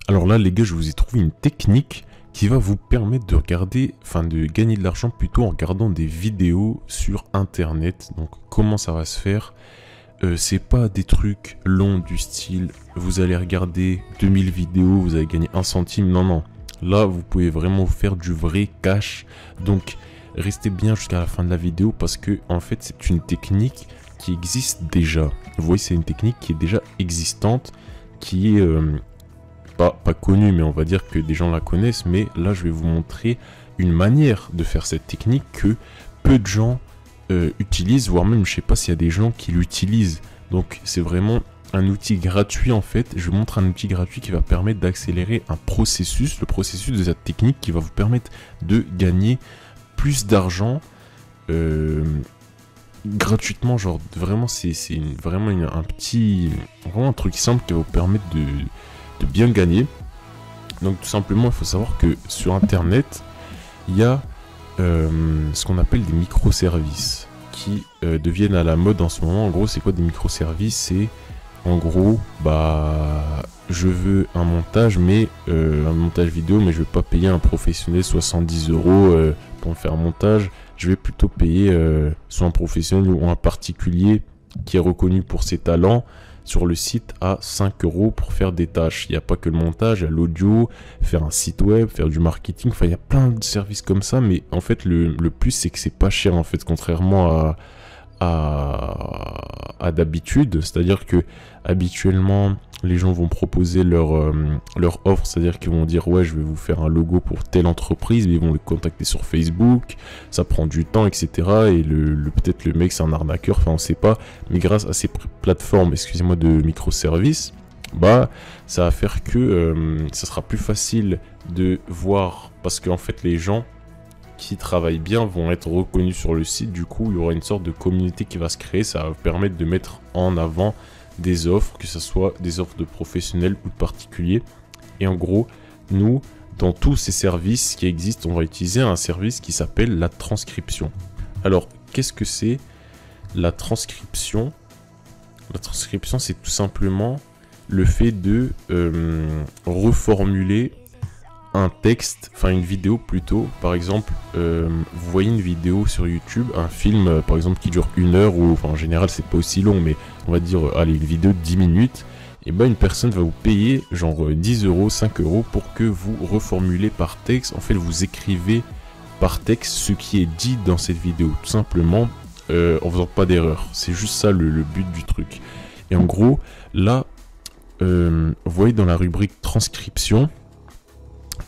Alors là, les gars, je vous ai trouvé une technique qui va vous permettre de regarder, enfin de gagner de l'argent plutôt en regardant des vidéos sur internet. Donc comment ça va se faire? C'est pas des trucs longs du style vous allez regarder 2000 vidéos, vous allez gagner 1 centime. Non, non. Là, vous pouvez vraiment faire du vrai cash. Donc restez bien jusqu'à la fin de la vidéo parce que en fait c'est une technique qui existe déjà. Vous voyez, c'est une technique qui est déjà existante, qui est pas connue, mais on va dire que des gens la connaissent. Mais là, je vais vous montrer une manière de faire cette technique que peu de gens utilisent, voire même, je sais pas s'il y a des gens qui l'utilisent. Donc, c'est vraiment un outil gratuit en fait. Je vous montre un outil gratuit qui va permettre d'accélérer un processus, le processus de cette technique qui va vous permettre de gagner plus d'argent gratuitement. Genre, vraiment, c'est vraiment un truc simple qui va vous permettre de bien gagner. Donc tout simplement, il faut savoir que sur internet il y a ce qu'on appelle des microservices qui deviennent à la mode en ce moment. En gros, c'est quoi des microservices? C'est en gros, je veux un montage, mais un montage vidéo, mais je veux pas payer un professionnel 70 € pour me faire un montage. Je vais plutôt payer soit un professionnel ou un particulier qui est reconnu pour ses talents sur le site à 5 € pour faire des tâches. Il n'y a pas que le montage, il y a l'audio, faire un site web, faire du marketing. Enfin, il y a plein de services comme ça, mais en fait, le plus, c'est que c'est pas cher, en fait, contrairement à d'habitude. C'est-à-dire que habituellement, les gens vont proposer leur offre, c'est-à-dire qu'ils vont dire ouais, je vais vous faire un logo pour telle entreprise, mais ils vont le contacter sur Facebook, ça prend du temps, etc. Et peut-être le mec c'est un arnaqueur, enfin on sait pas, mais grâce à ces plateformes, excusez-moi, de microservices, ça va faire que ça sera plus facile de voir, parce qu'en fait les gens qui travaillent bien vont être reconnus sur le site. Du coup, il y aura une sorte de communauté qui va se créer. Ça va permettre de mettre en avant des offres, que ce soit des offres de professionnels ou de particuliers. Et en gros, nous, dans tous ces services qui existent, on va utiliser un service qui s'appelle la transcription. Alors, qu'est-ce que c'est la transcription? La transcription, c'est tout simplement le fait de reformuler un texte, enfin une vidéo plutôt. Par exemple, vous voyez une vidéo sur YouTube, un film par exemple qui dure 1 heure, ou enfin en général c'est pas aussi long, mais on va dire allez, une vidéo de 10 minutes, et une personne va vous payer genre 10 €, 5 € pour que vous reformulez par texte. En fait, vous écrivez par texte ce qui est dit dans cette vidéo, tout simplement, en faisant pas d'erreur. C'est juste ça le but du truc. Et en gros, là, vous voyez dans la rubrique transcription,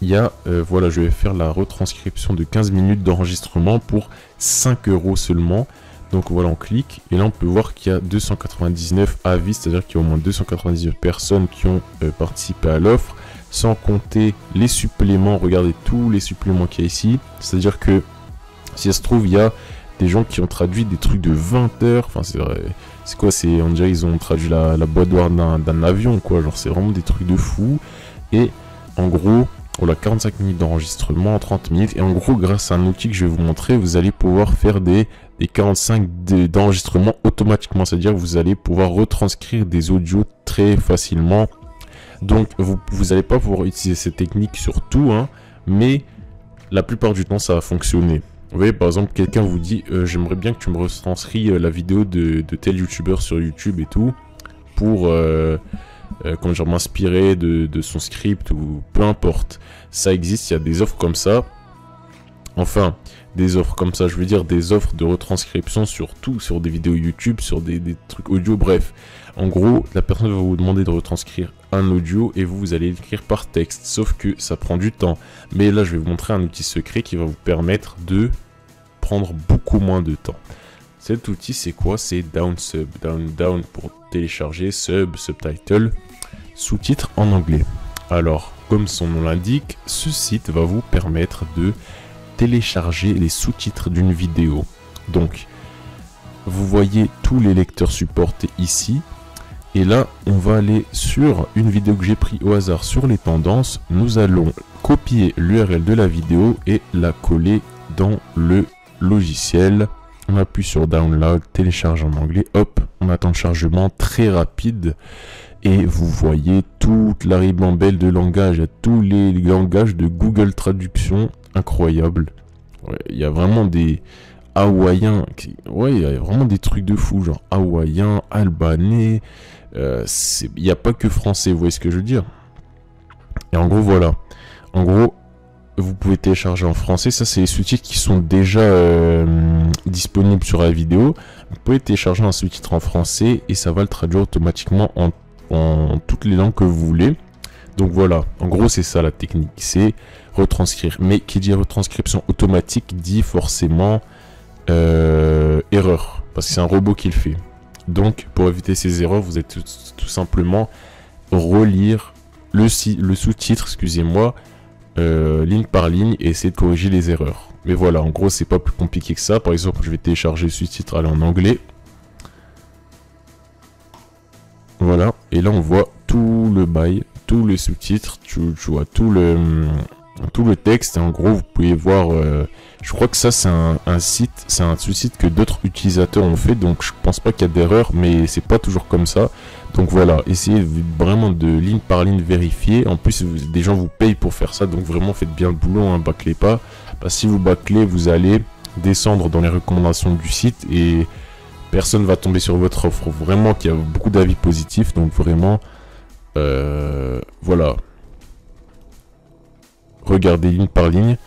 il y a, voilà, je vais faire la retranscription de 15 minutes d'enregistrement pour 5 € seulement. Donc voilà, on clique et là on peut voir qu'il y a 299 avis, c'est-à-dire qu'il y a au moins 299 personnes qui ont participé à l'offre, sans compter les suppléments. Regardez tous les suppléments qu'il y a ici, c'est-à-dire que si ça se trouve, il y a des gens qui ont traduit des trucs de 20 heures, enfin c'est quoi, on dirait ils ont traduit la boîte noire d'un avion, quoi, genre c'est vraiment des trucs de fou. Et en gros, voilà, 45 minutes d'enregistrement en 30 minutes. Et en gros, grâce à un outil que je vais vous montrer, vous allez pouvoir faire des 45 d'enregistrement automatiquement. C'est-à-dire que vous allez pouvoir retranscrire des audios très facilement. Donc, vous n'allez pas pouvoir utiliser cette technique sur tout, hein, mais la plupart du temps, ça va fonctionner. Vous voyez, par exemple, quelqu'un vous dit j'aimerais bien que tu me retranscris la vidéo de tel youtubeur sur YouTube et tout, pour comment dire, m'inspirer de son script, ou peu importe. Ça existe, il y a des offres comme ça. Enfin, des offres comme ça, je veux dire des offres de retranscription sur tout, sur des vidéos YouTube, sur des trucs audio, bref. En gros, la personne va vous demander de retranscrire un audio et vous allez l'écrire par texte, sauf que ça prend du temps. Mais là, je vais vous montrer un outil secret qui va vous permettre de prendre beaucoup moins de temps. Cet outil, c'est quoi? C'est DownSub. Down pour télécharger, subtitle, sous-titres en anglais. Alors, comme son nom l'indique, ce site va vous permettre de télécharger les sous-titres d'une vidéo. Donc, vous voyez tous les lecteurs supportés ici. Et là, on va aller sur une vidéo que j'ai pris au hasard sur les tendances. Nous allons copier l'URL de la vidéo et la coller dans le logiciel. On appuie sur Download, télécharge en anglais, hop, on attend le chargement très rapide. et vous voyez toute la ribambelle de langages. Il y a tous les langages de Google Traduction, incroyable. Il y a vraiment des hawaïens, ouais, il y a vraiment des trucs de fou, genre hawaïen, albanais. Il n'y a pas que français, vous voyez ce que je veux dire? Et en gros, voilà. En gros, vous pouvez télécharger en français. Ça, c'est les sous-titres qui sont déjà disponibles sur la vidéo. Vous pouvez télécharger un sous-titre en français et ça va le traduire automatiquement en toutes les langues que vous voulez. Donc voilà, en gros, c'est ça la technique, c'est retranscrire. Mais qui dit retranscription automatique dit forcément erreur, parce que c'est un robot qui le fait. Donc, pour éviter ces erreurs, vous allez tout simplement relire le sous-titre, excusez-moi, ligne par ligne et essayer de corriger les erreurs. Mais voilà, en gros, c'est pas plus compliqué que ça. Par exemple, je vais télécharger le sous-titre en anglais. Voilà, et là on voit tout le bail, tout le sous-titre, tu vois tout le texte. Et en gros, vous pouvez voir, je crois que ça c'est un sous-titre que d'autres utilisateurs ont fait, donc je pense pas qu'il y a d'erreur, mais c'est pas toujours comme ça. Donc voilà, essayez vraiment de ligne par ligne vérifier. En plus, des gens vous payent pour faire ça, donc vraiment faites bien le boulot, hein, bâclez pas. Parce que si vous bâclez, vous allez descendre dans les recommandations du site et personne va tomber sur votre offre. Vraiment qu'il y a beaucoup d'avis positifs, donc vraiment, voilà. Regardez ligne par ligne,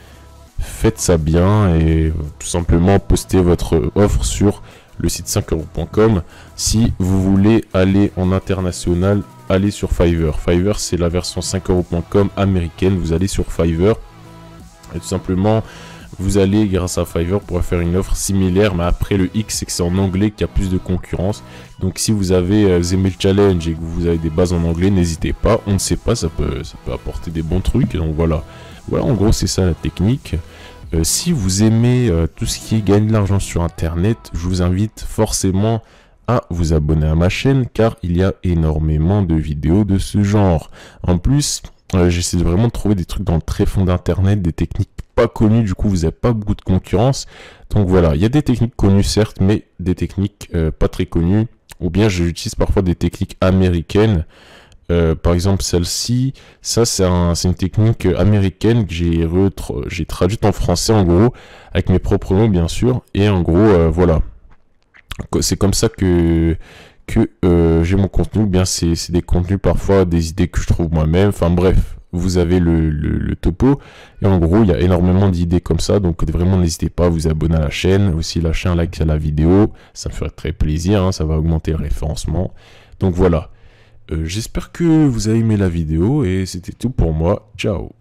faites ça bien et tout simplement postez votre offre sur le site 5euros.com. Si vous voulez aller en international, allez sur Fiverr. Fiverr, c'est la version 5euros.com américaine. Vous allez sur Fiverr et tout simplement, vous allez, grâce à Fiverr, pouvoir faire une offre similaire. Mais après, le X, c'est que c'est en anglais qu'il y a plus de concurrence. Donc, si vous avez aimé le challenge et que vous avez des bases en anglais, n'hésitez pas. On ne sait pas, ça peut apporter des bons trucs. Donc, voilà. Voilà, en gros, c'est ça la technique. Si vous aimez tout ce qui gagne de l'argent sur Internet, je vous invite forcément à vous abonner à ma chaîne, car il y a énormément de vidéos de ce genre. En plus, j'essaie vraiment de trouver des trucs dans le tréfonds d'Internet, des techniques pas connues, du coup vous n'avez pas beaucoup de concurrence. Donc voilà, il y a des techniques connues certes, mais des techniques pas très connues. Ou bien j'utilise parfois des techniques américaines. Par exemple celle-ci, ça c'est une technique américaine que j'ai traduite en français en gros, avec mes propres mots bien sûr. Et en gros, voilà. C'est comme ça que j'ai mon contenu. Bien c'est des contenus parfois, des idées que je trouve moi-même. Enfin bref, vous avez le topo. Et en gros, il y a énormément d'idées comme ça. Donc vraiment, n'hésitez pas à vous abonner à la chaîne. Aussi, lâcher un like à la vidéo. Ça me ferait très plaisir. Hein, ça va augmenter le référencement. Donc voilà. J'espère que vous avez aimé la vidéo. Et c'était tout pour moi. Ciao.